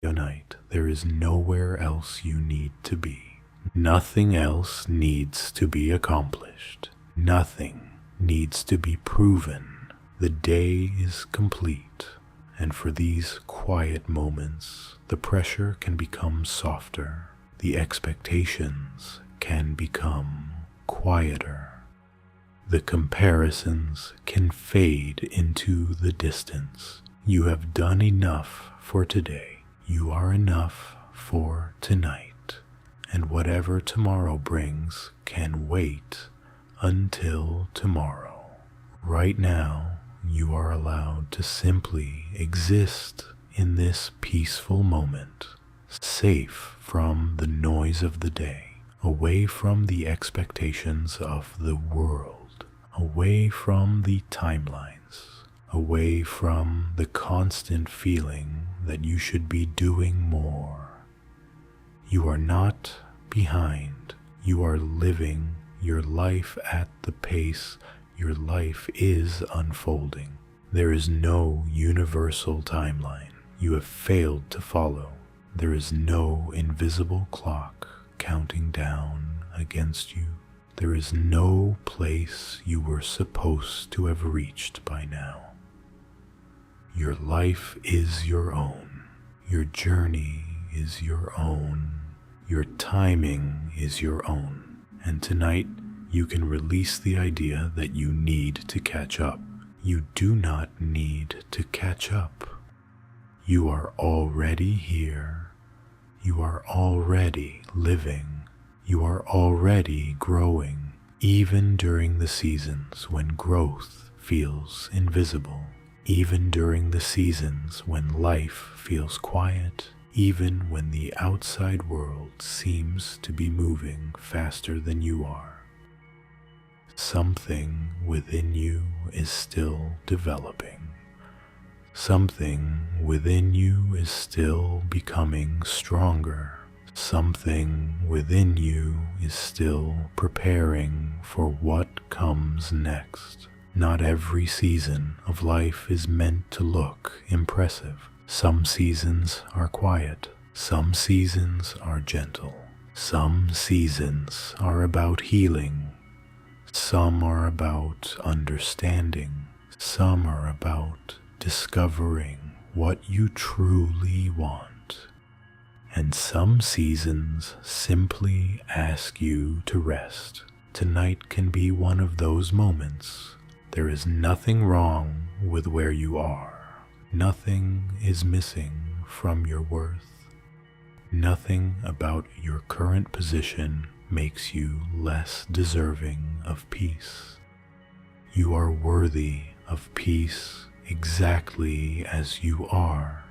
Tonight, there is nowhere else you need to be. Nothing else needs to be accomplished. Nothing needs to be proven. The day is complete, and for these quiet moments, the pressure can become softer. The expectations can become quieter. The comparisons can fade into the distance. You have done enough for today. You are enough for tonight. And whatever tomorrow brings can wait until tomorrow. Right now, you are allowed to simply exist in this peaceful moment, safe from the noise of the day, away from the expectations of the world, away from the timelines, away from the constant feeling that you should be doing more. You are not behind. You are living your life at the pace your life is unfolding. There is no universal timeline you have failed to follow. There is no invisible clock counting down against you. There is no place you were supposed to have reached by now. Your life is your own. Your journey is your own. Your timing is your own. And tonight, you can release the idea that you need to catch up. You do not need to catch up. You are already here. You are already living. You are already growing, even during the seasons when growth feels invisible. Even during the seasons when life feels quiet, even when the outside world seems to be moving faster than you are. Something within you is still developing. Something within you is still becoming stronger. Something within you is still preparing for what comes next. Not every season of life is meant to look impressive. Some seasons are quiet. Some seasons are gentle. Some seasons are about healing. Some are about understanding. Some are about discovering what you truly want. And some seasons simply ask you to rest. Tonight can be one of those moments. There is nothing wrong with where you are. Nothing is missing from your worth. Nothing about your current position makes you less deserving of peace. You are worthy of peace exactly as you are.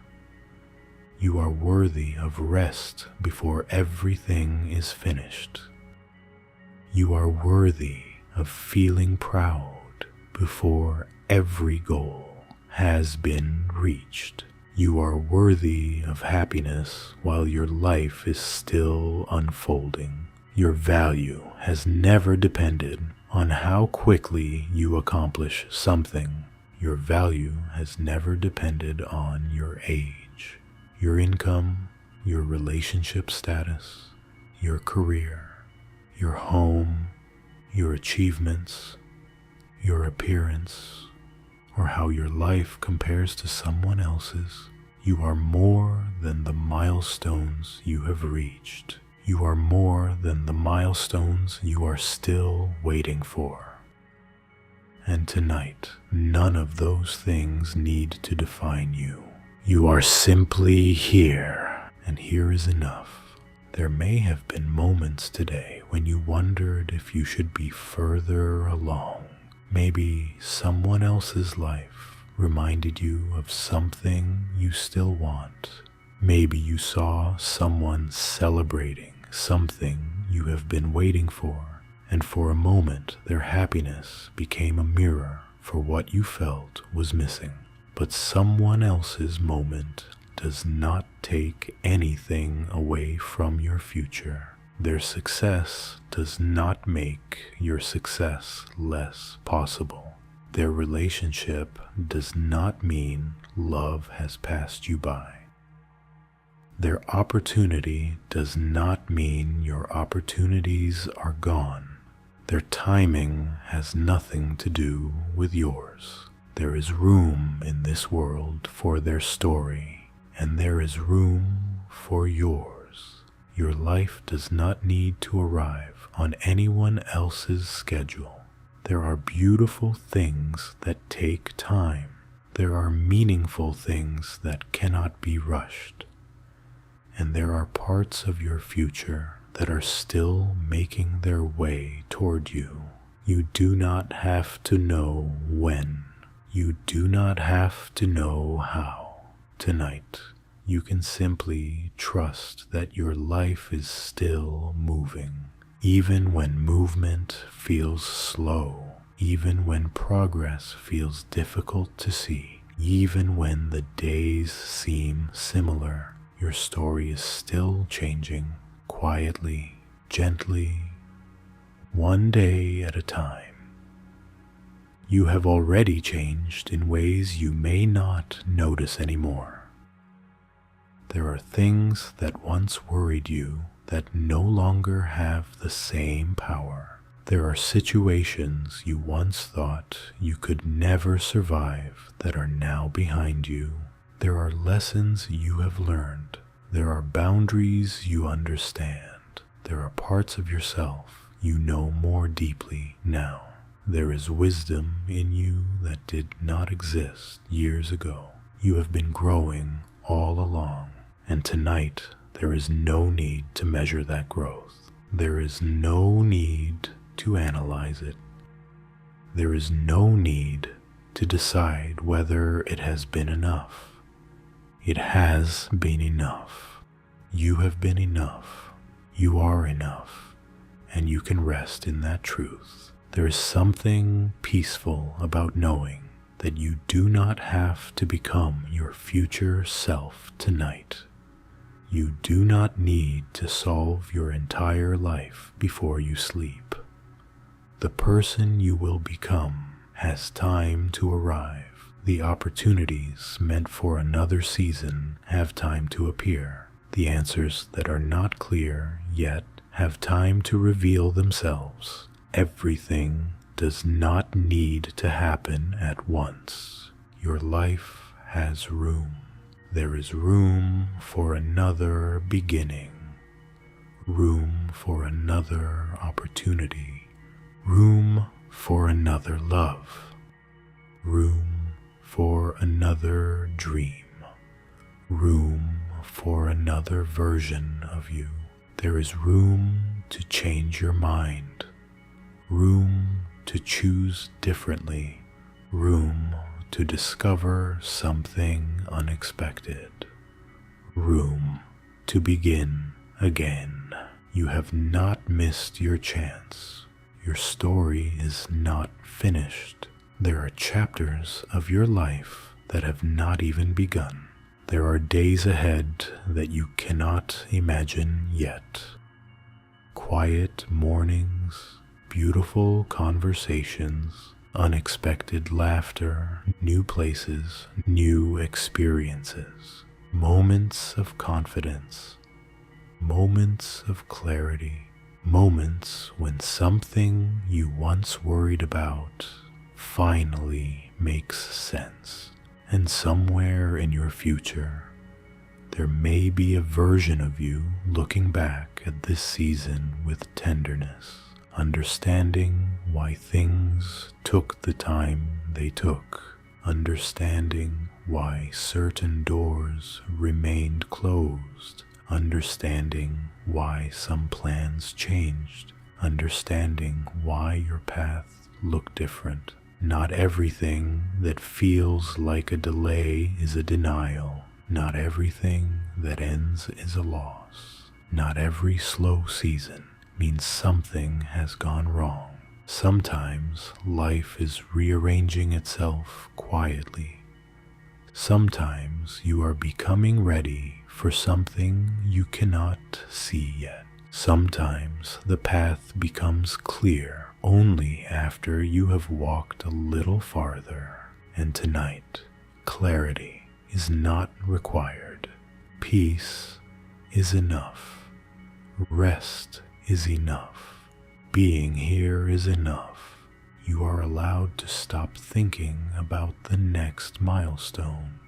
You are worthy of rest before everything is finished. You are worthy of feeling proud before every goal has been reached. You are worthy of happiness while your life is still unfolding. Your value has never depended on how quickly you accomplish something. Your value has never depended on your age, your income, your relationship status, your career, your home, your achievements, your appearance, or how your life compares to someone else's. You are more than the milestones you have reached. You are more than the milestones you are still waiting for. And tonight, none of those things need to define you. You are simply here, and here is enough. There may have been moments today when you wondered if you should be further along. Maybe someone else's life reminded you of something you still want. Maybe you saw someone celebrating something you have been waiting for, and for a moment their happiness became a mirror for what you felt was missing. But someone else's moment does not take anything away from your future. Their success does not make your success less possible. Their relationship does not mean love has passed you by. Their opportunity does not mean your opportunities are gone. Their timing has nothing to do with yours. There is room in this world for their story, and there is room for yours. Your life does not need to arrive on anyone else's schedule. There are beautiful things that take time. There are meaningful things that cannot be rushed. And there are parts of your future that are still making their way toward you. You do not have to know when. You do not have to know how. Tonight, you can simply trust that your life is still moving, even when movement feels slow, even when progress feels difficult to see, even when the days seem similar. Your story is still changing, quietly, gently, one day at a time. You have already changed in ways you may not notice anymore. There are things that once worried you that no longer have the same power. There are situations you once thought you could never survive that are now behind you. There are lessons you have learned. There are boundaries you understand. There are parts of yourself you know more deeply now. There is wisdom in you that did not exist years ago. You have been growing all along, and tonight there is no need to measure that growth. There is no need to analyze it. There is no need to decide whether it has been enough. It has been enough. You have been enough. You are enough. And you can rest in that truth. There is something peaceful about knowing that you do not have to become your future self tonight. You do not need to solve your entire life before you sleep. The person you will become has time to arrive. The opportunities meant for another season have time to appear. The answers that are not clear yet have time to reveal themselves. Everything does not need to happen at once. Your life has room. There is room for another beginning, room for another opportunity, room for another love, room for another dream, room for another version of you. There is room to change your mind, room to choose differently, room to discover something unexpected, room to begin again. You have not missed your chance. Your story is not finished. There are chapters of your life that have not even begun. There are days ahead that you cannot imagine yet. Quiet mornings, beautiful conversations, unexpected laughter, new places, new experiences, moments of confidence, moments of clarity, moments when something you once worried about finally makes sense. And somewhere in your future, there may be a version of you looking back at this season with tenderness, understanding why things took the time they took, understanding why certain doors remained closed, understanding why some plans changed, understanding why your path looked different. Not everything that feels like a delay is a denial. Not everything that ends is a loss. Not every slow season means something has gone wrong. Sometimes life is rearranging itself quietly. Sometimes you are becoming ready for something you cannot see yet. Sometimes the path becomes clear only after you have walked a little farther. And tonight, clarity is not required. Peace is enough. Rest is enough. Being here is enough. You are allowed to stop thinking about the next milestone.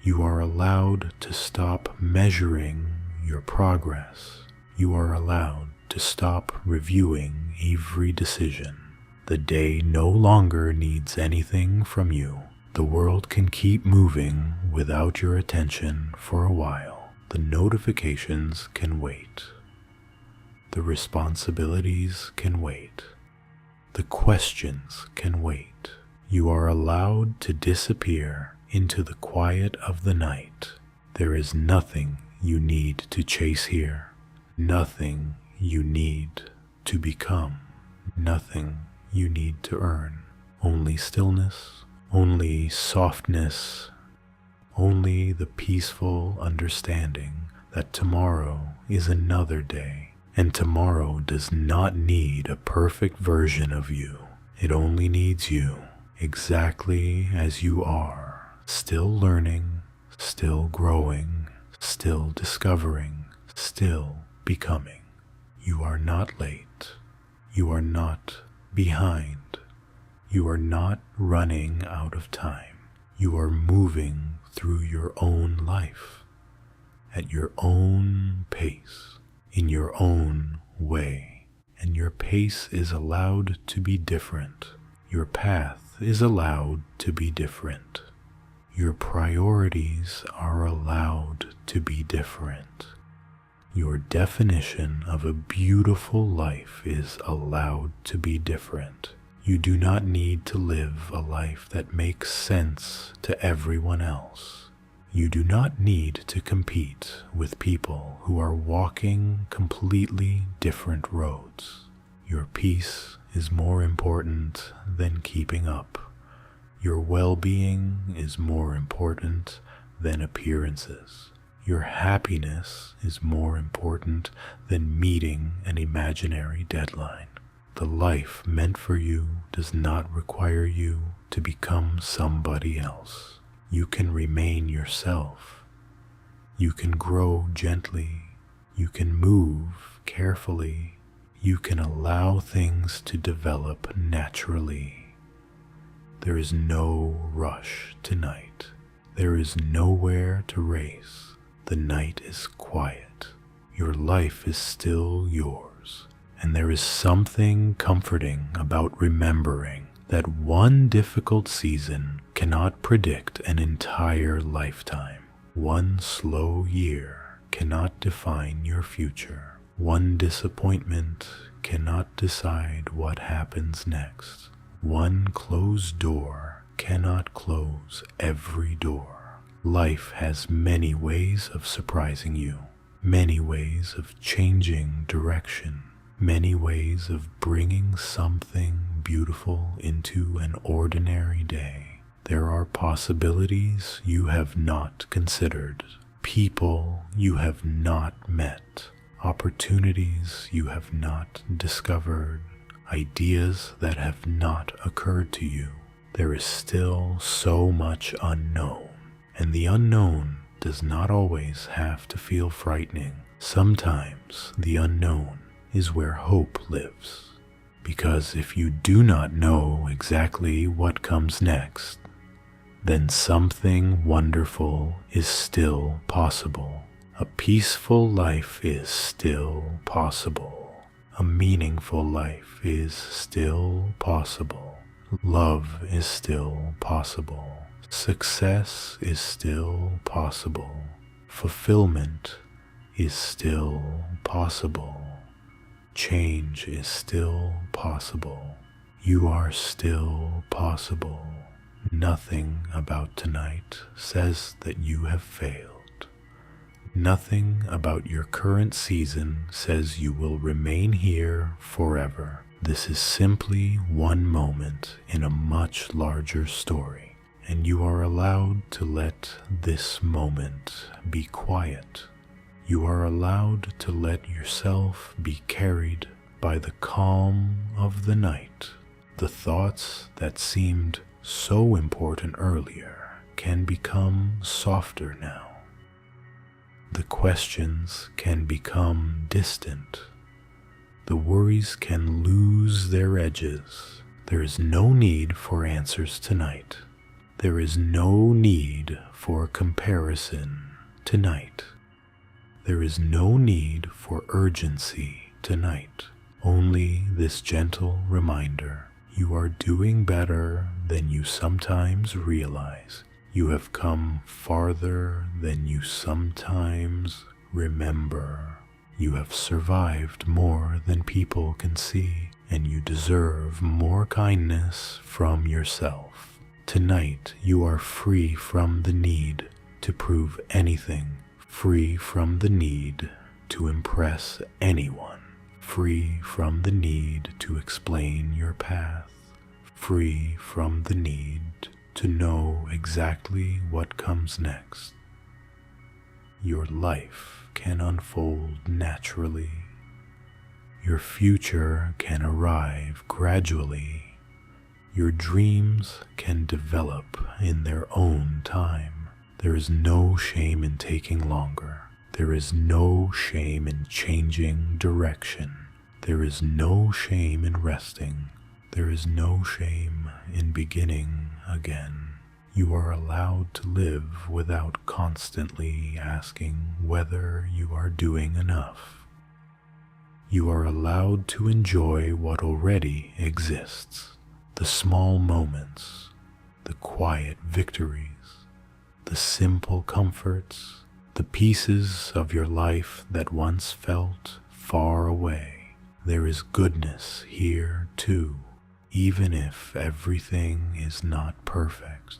You are allowed to stop measuring your progress. You are allowed to stop reviewing every decision. The day no longer needs anything from you. The world can keep moving without your attention for a while. The notifications can wait. The responsibilities can wait. The questions can wait. You are allowed to disappear into the quiet of the night. There is nothing you need to chase here. Nothing you need to become. Nothing you need to earn. Only stillness, only softness, only the peaceful understanding that tomorrow is another day, and tomorrow does not need a perfect version of you. It only needs you exactly as you are, still learning, still growing, still discovering, still becoming. You are not late. You are not behind. You are not running out of time. You are moving through your own life at your own pace, in your own way, and your pace is allowed to be different. Your path is allowed to be different. Your priorities are allowed to be different. Your definition of a beautiful life is allowed to be different. You do not need to live a life that makes sense to everyone else. You do not need to compete with people who are walking completely different roads. Your peace is more important than keeping up. Your well-being is more important than appearances. Your happiness is more important than meeting an imaginary deadline. The life meant for you does not require you to become somebody else. You can remain yourself. You can grow gently. You can move carefully. You can allow things to develop naturally. There is no rush tonight. There is nowhere to race. The night is quiet. Your life is still yours. And there is something comforting about remembering that one difficult season cannot predict an entire lifetime. One slow year cannot define your future. One disappointment cannot decide what happens next. One closed door cannot close every door. Life has many ways of surprising you, many ways of changing direction, many ways of bringing something beautiful into an ordinary day. There are possibilities you have not considered, people you have not met, opportunities you have not discovered, ideas that have not occurred to you. There is still so much unknown, and the unknown does not always have to feel frightening. Sometimes the unknown is where hope lives, because if you do not know exactly what comes next, then something wonderful is still possible. A peaceful life is still possible. A meaningful life is still possible. Love is still possible. Success is still possible. Fulfillment is still possible. Change is still possible. You are still possible. Nothing about tonight says that you have failed. Nothing about your current season says you will remain here forever. This is simply one moment in a much larger story, and you are allowed to let this moment be quiet. You are allowed to let yourself be carried by the calm of the night. The thoughts that seemed so important earlier can become softer now. The questions can become distant. The worries can lose their edges. There is no need for answers tonight. There is no need for comparison tonight. There is no need for urgency tonight. Only this gentle reminder: you are doing better than you sometimes realize. You have come farther than you sometimes remember. You have survived more than people can see, and you deserve more kindness from yourself. Tonight you are free from the need to prove anything, free from the need to impress anyone, free from the need to explain your path, free from the need to know exactly what comes next. Your life can unfold naturally. Your future can arrive gradually. Your dreams can develop in their own time. There is no shame in taking longer. There is no shame in changing direction. There is no shame in resting. There is no shame in beginning again. You are allowed to live without constantly asking whether you are doing enough. You are allowed to enjoy what already exists, the small moments, the quiet victories, the simple comforts, the pieces of your life that once felt far away. There is goodness here too, even if everything is not perfect.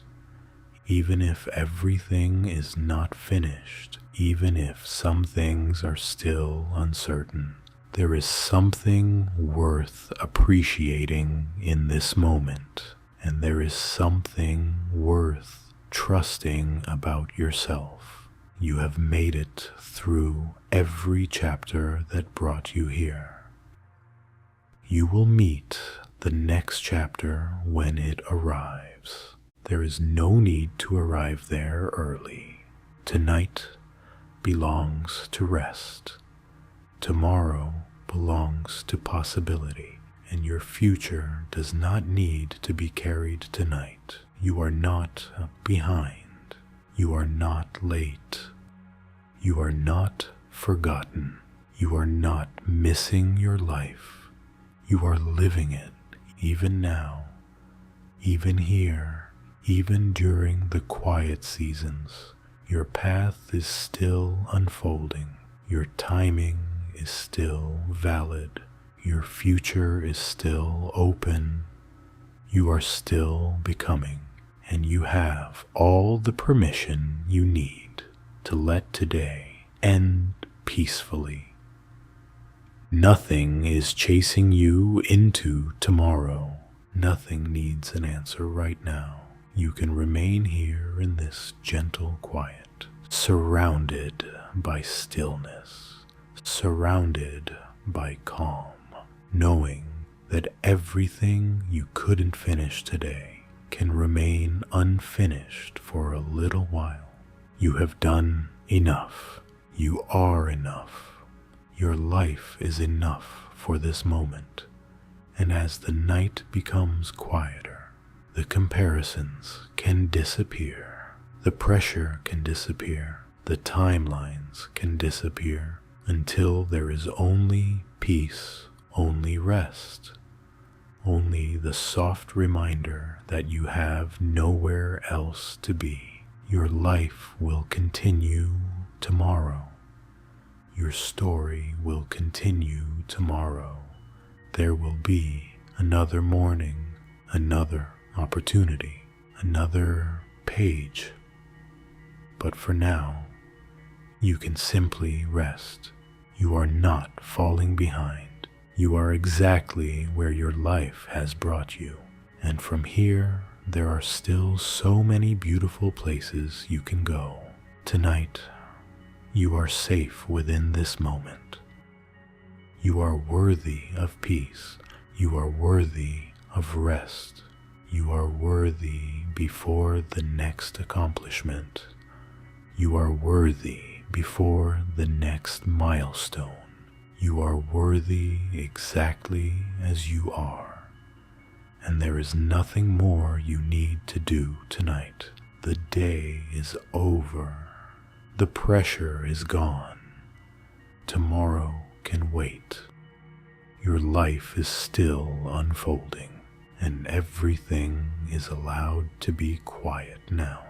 Even if everything is not finished, even if some things are still uncertain, there is something worth appreciating in this moment, and there is something worth trusting about yourself. You have made it through every chapter that brought you here. You will meet the next chapter when it arrives. There is no need to arrive there early. Tonight belongs to rest. Tomorrow belongs to possibility, and your future does not need to be carried tonight. You are not behind. You are not late. You are not forgotten. You are not missing your life. You are living it, even now, even here. Even during the quiet seasons, your path is still unfolding. Your timing is still valid. Your future is still open. You are still becoming, and you have all the permission you need to let today end peacefully. Nothing is chasing you into tomorrow. Nothing needs an answer right now. You can remain here in this gentle quiet, surrounded by stillness, surrounded by calm, knowing that everything you couldn't finish today can remain unfinished for a little while. You have done enough. You are enough. Your life is enough for this moment. And as the night becomes quieter, the comparisons can disappear, the pressure can disappear, the timelines can disappear, until there is only peace, only rest, only the soft reminder that you have nowhere else to be. Your life will continue tomorrow. Your story will continue tomorrow. There will be another morning, another opportunity, another page. But for now, you can simply rest. You are not falling behind. You are exactly where your life has brought you. And from here, there are still so many beautiful places you can go. Tonight, you are safe within this moment. You are worthy of peace. You are worthy of rest. You are worthy before the next accomplishment. You are worthy before the next milestone. You are worthy exactly as you are, and there is nothing more you need to do tonight. The day is over. The pressure is gone. Tomorrow can wait. Your life is still unfolding, and everything is allowed to be quiet now.